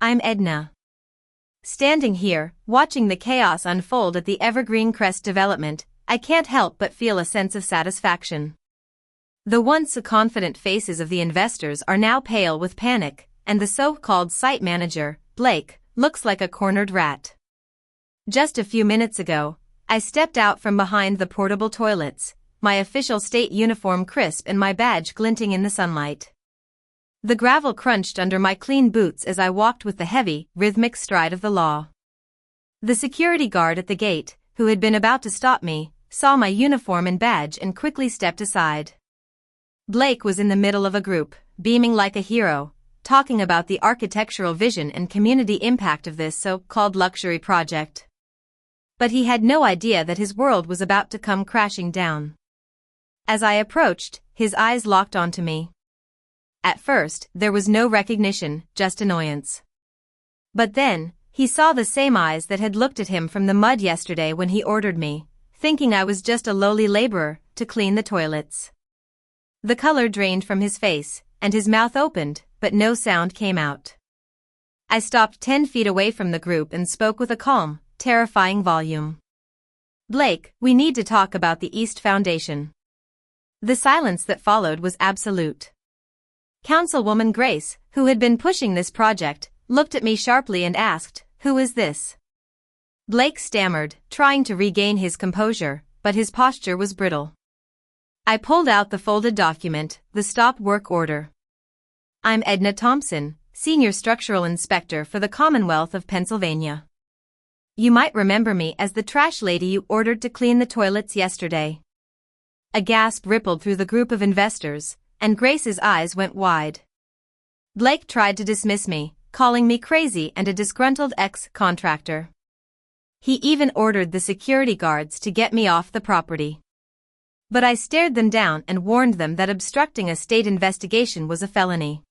I'm Edna. Standing here, watching the chaos unfold at the Evergreen Crest development, I can't help but feel a sense of satisfaction. The once confident faces of the investors are now pale with panic, and the so-called site manager, Blake, looks like a cornered rat. Just a few minutes ago, I stepped out from behind the portable toilets, my official state uniform crisp and my badge glinting in the sunlight. The gravel crunched under my clean boots as I walked with the heavy, rhythmic stride of the law. The security guard at the gate, who had been about to stop me, saw my uniform and badge and quickly stepped aside. Blake was in the middle of a group, beaming like a hero, talking about the architectural vision and community impact of this so-called luxury project. But he had no idea that his world was about to come crashing down. As I approached, his eyes locked onto me. At first, there was no recognition, just annoyance. But then, he saw the same eyes that had looked at him from the mud yesterday when he ordered me, thinking I was just a lowly laborer, to clean the toilets. The color drained from his face, and his mouth opened, but no sound came out. I stopped 10 feet away from the group and spoke with a calm, terrifying volume. "Blake, we need to talk about the East Foundation." The silence that followed was absolute. Councilwoman Grace, who had been pushing this project, looked at me sharply and asked, "Who is this?" Blake stammered, trying to regain his composure, but his posture was brittle. I pulled out the folded document, the stop work order. "I'm Edna Thompson, Senior Structural Inspector for the Commonwealth of Pennsylvania. You might remember me as the trash lady you ordered to clean the toilets yesterday." A gasp rippled through the group of investors, and Grace's eyes went wide. Blake tried to dismiss me, calling me crazy and a disgruntled ex-contractor. He even ordered the security guards to get me off the property. But I stared them down and warned them that obstructing a state investigation was a felony.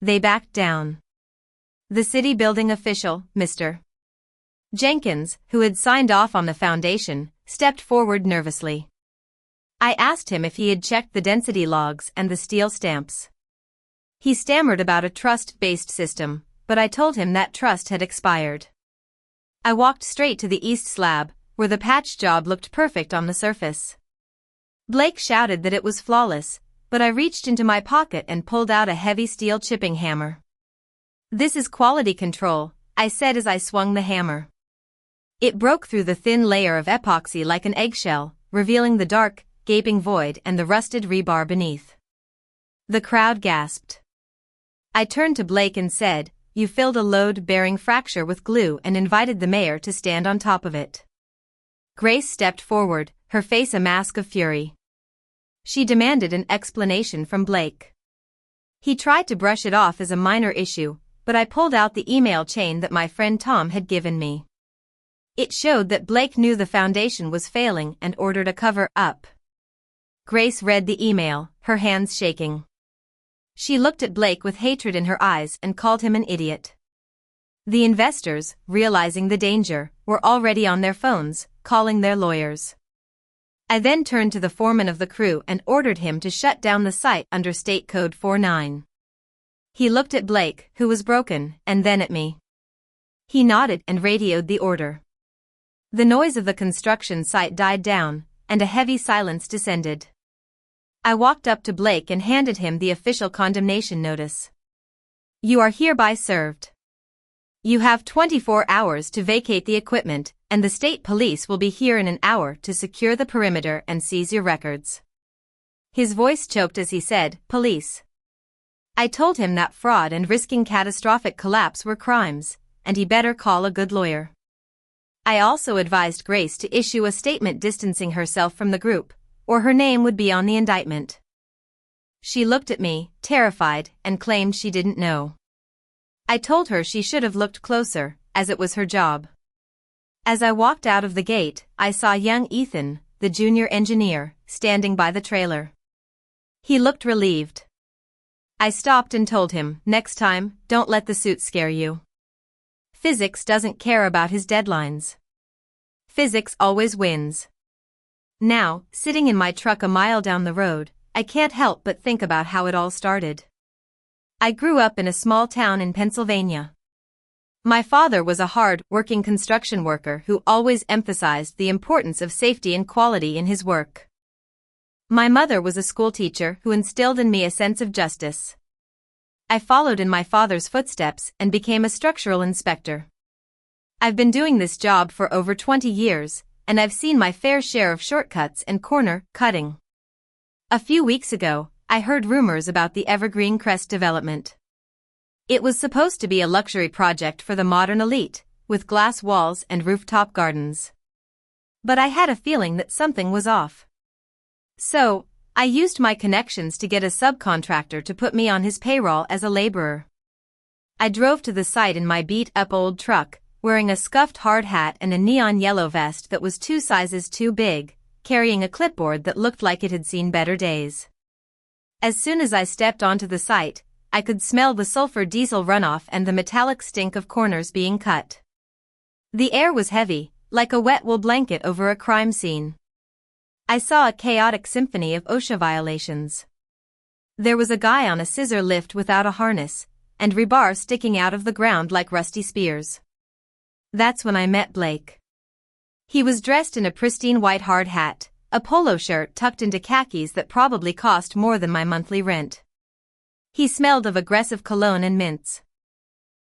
They backed down. The city building official, Mr. Jenkins, who had signed off on the foundation, stepped forward nervously. I asked him if he had checked the density logs and the steel stamps. He stammered about a trust-based system, but I told him that trust had expired. I walked straight to the east slab, where the patch job looked perfect on the surface. Blake shouted that it was flawless, but I reached into my pocket and pulled out a heavy steel chipping hammer. "This is quality control," I said as I swung the hammer. It broke through the thin layer of epoxy like an eggshell, revealing the dark, gaping void and the rusted rebar beneath. The crowd gasped. I turned to Blake and said, "You filled a load-bearing fracture with glue and invited the mayor to stand on top of it." Grace stepped forward, her face a mask of fury. She demanded an explanation from Blake. He tried to brush it off as a minor issue, but I pulled out the email chain that my friend Tom had given me. It showed that Blake knew the foundation was failing and ordered a cover-up. Grace read the email, her hands shaking. She looked at Blake with hatred in her eyes and called him an idiot. The investors, realizing the danger, were already on their phones, calling their lawyers. I then turned to the foreman of the crew and ordered him to shut down the site under State Code 49. He looked at Blake, who was broken, and then at me. He nodded and radioed the order. The noise of the construction site died down, and a heavy silence descended. I walked up to Blake and handed him the official condemnation notice. "You are hereby served. You have 24 hours to vacate the equipment, and the state police will be here in an hour to secure the perimeter and seize your records." His voice choked as he said, "Police." I told him that fraud and risking catastrophic collapse were crimes, and he better call a good lawyer. I also advised Grace to issue a statement distancing herself from the group, or her name would be on the indictment. She looked at me, terrified, and claimed she didn't know. I told her she should have looked closer, as it was her job. As I walked out of the gate, I saw young Ethan, the junior engineer, standing by the trailer. He looked relieved. I stopped and told him, "Next time, don't let the suit scare you. Physics doesn't care about his deadlines. Physics always wins." Now, sitting in my truck a mile down the road, I can't help but think about how it all started. I grew up in a small town in Pennsylvania. My father was a hard-working construction worker who always emphasized the importance of safety and quality in his work. My mother was a schoolteacher who instilled in me a sense of justice. I followed in my father's footsteps and became a structural inspector. I've been doing this job for over 20 years, and I've seen my fair share of shortcuts and corner cutting. A few weeks ago, I heard rumors about the Evergreen Crest development. It was supposed to be a luxury project for the modern elite, with glass walls and rooftop gardens. But I had a feeling that something was off. So, I used my connections to get a subcontractor to put me on his payroll as a laborer. I drove to the site in my beat-up old truck, wearing a scuffed hard hat and a neon yellow vest that was 2 sizes too big, carrying a clipboard that looked like it had seen better days. As soon as I stepped onto the site, I could smell the sulfur diesel runoff and the metallic stink of corners being cut. The air was heavy, like a wet wool blanket over a crime scene. I saw a chaotic symphony of OSHA violations. There was a guy on a scissor lift without a harness, and rebar sticking out of the ground like rusty spears. That's when I met Blake. He was dressed in a pristine white hard hat, a polo shirt tucked into khakis that probably cost more than my monthly rent. He smelled of aggressive cologne and mints.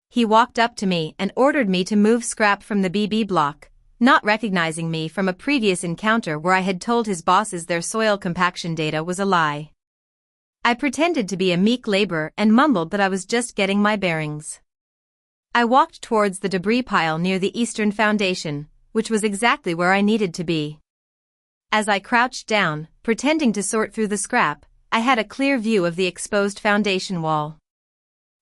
He walked up to me and ordered me to move scrap from the BB block, not recognizing me from a previous encounter where I had told his bosses their soil compaction data was a lie. I pretended to be a meek laborer and mumbled that I was just getting my bearings. I walked towards the debris pile near the eastern foundation, which was exactly where I needed to be. As I crouched down, pretending to sort through the scrap, I had a clear view of the exposed foundation wall.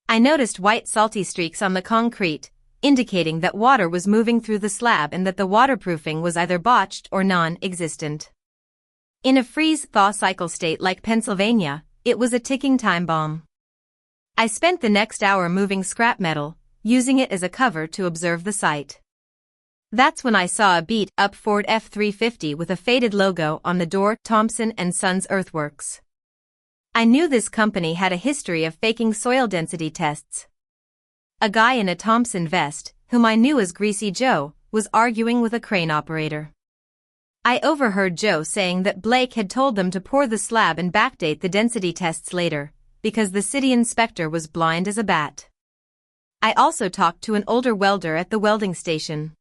I noticed white salty streaks on the concrete, indicating that water was moving through the slab and that the waterproofing was either botched or non-existent. In a freeze-thaw cycle state like Pennsylvania, it was a ticking time bomb. I spent the next hour moving scrap metal, using it as a cover to observe the site. That's when I saw a beat-up Ford F-350 with a faded logo on the door, Thompson & Sons Earthworks. I knew this company had a history of faking soil density tests. A guy in a Thompson vest, whom I knew as Greasy Joe, was arguing with a crane operator. I overheard Joe saying that Blake had told them to pour the slab and backdate the density tests later, because the city inspector was blind as a bat. I also talked to an older welder at the welding station.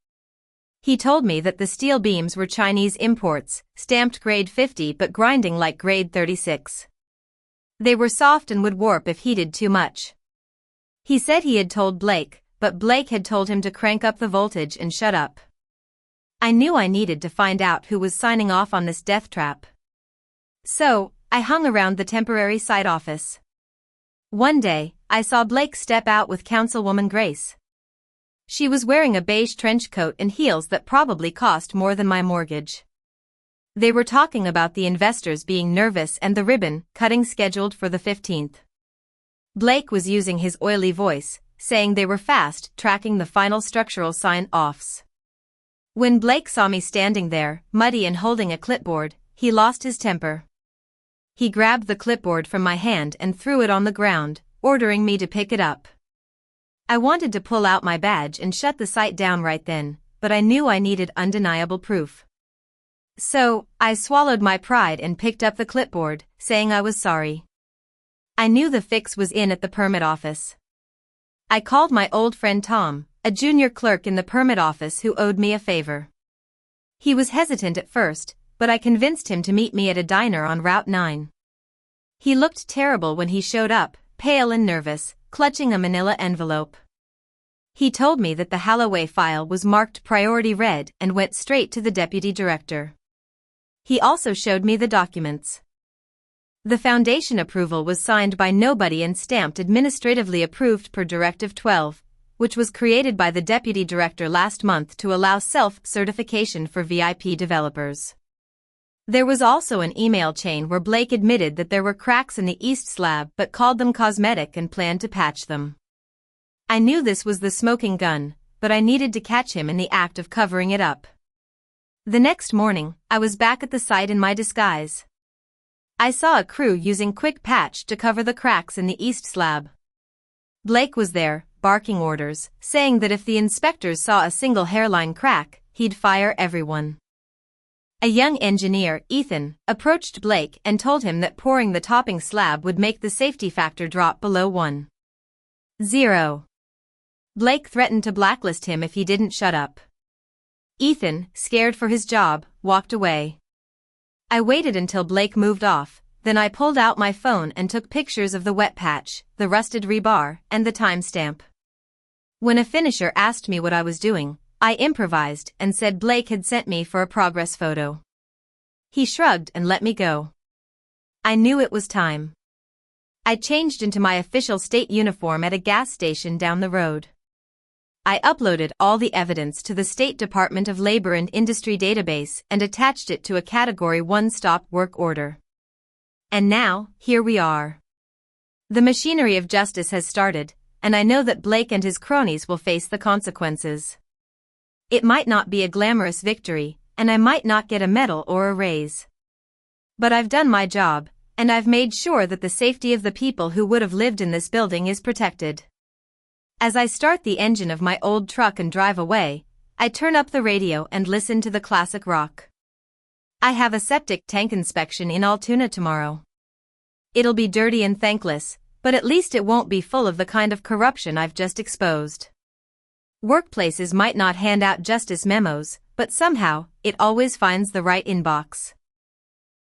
He told me that the steel beams were Chinese imports, stamped grade 50 but grinding like grade 36. They were soft and would warp if heated too much. He said he had told Blake, but Blake had told him to crank up the voltage and shut up. I knew I needed to find out who was signing off on this death trap. So, I hung around the temporary site office. One day, I saw Blake step out with Councilwoman Grace. She was wearing a beige trench coat and heels that probably cost more than my mortgage. They were talking about the investors being nervous and the ribbon cutting scheduled for the 15th. Blake was using his oily voice, saying they were fast-tracking the final structural sign-offs. When Blake saw me standing there, muddy and holding a clipboard, he lost his temper. He grabbed the clipboard from my hand and threw it on the ground, ordering me to pick it up. I wanted to pull out my badge and shut the site down right then, but I knew I needed undeniable proof. So, I swallowed my pride and picked up the clipboard, saying I was sorry. I knew the fix was in at the permit office. I called my old friend Tom, a junior clerk in the permit office who owed me a favor. He was hesitant at first, but I convinced him to meet me at a diner on Route 9. He looked terrible when he showed up, pale and nervous, clutching a manila envelope. He told me that the Halloway file was marked priority red and went straight to the deputy director. He also showed me the documents. The foundation approval was signed by nobody and stamped administratively approved per Directive 12, which was created by the deputy director last month to allow self-certification for VIP developers. There was also an email chain where Blake admitted that there were cracks in the east slab but called them cosmetic and planned to patch them. I knew this was the smoking gun, but I needed to catch him in the act of covering it up. The next morning, I was back at the site in my disguise. I saw a crew using quick patch to cover the cracks in the east slab. Blake was there, barking orders, saying that if the inspectors saw a single hairline crack, he'd fire everyone. A young engineer, Ethan, approached Blake and told him that pouring the topping slab would make the safety factor drop below 1.0. Blake threatened to blacklist him if he didn't shut up. Ethan, scared for his job, walked away. I waited until Blake moved off, then I pulled out my phone and took pictures of the wet patch, the rusted rebar, and the timestamp. When a finisher asked me what I was doing, I improvised and said Blake had sent me for a progress photo. He shrugged and let me go. I knew it was time. I changed into my official state uniform at a gas station down the road. I uploaded all the evidence to the State Department of Labor and Industry database and attached it to a Category 1 stop work order. And now, here we are. The machinery of justice has started, and I know that Blake and his cronies will face the consequences. It might not be a glamorous victory, and I might not get a medal or a raise. But I've done my job, and I've made sure that the safety of the people who would have lived in this building is protected. As I start the engine of my old truck and drive away, I turn up the radio and listen to the classic rock. I have a septic tank inspection in Altoona tomorrow. It'll be dirty and thankless, but at least it won't be full of the kind of corruption I've just exposed. Workplaces might not hand out justice memos, but somehow, it always finds the right inbox.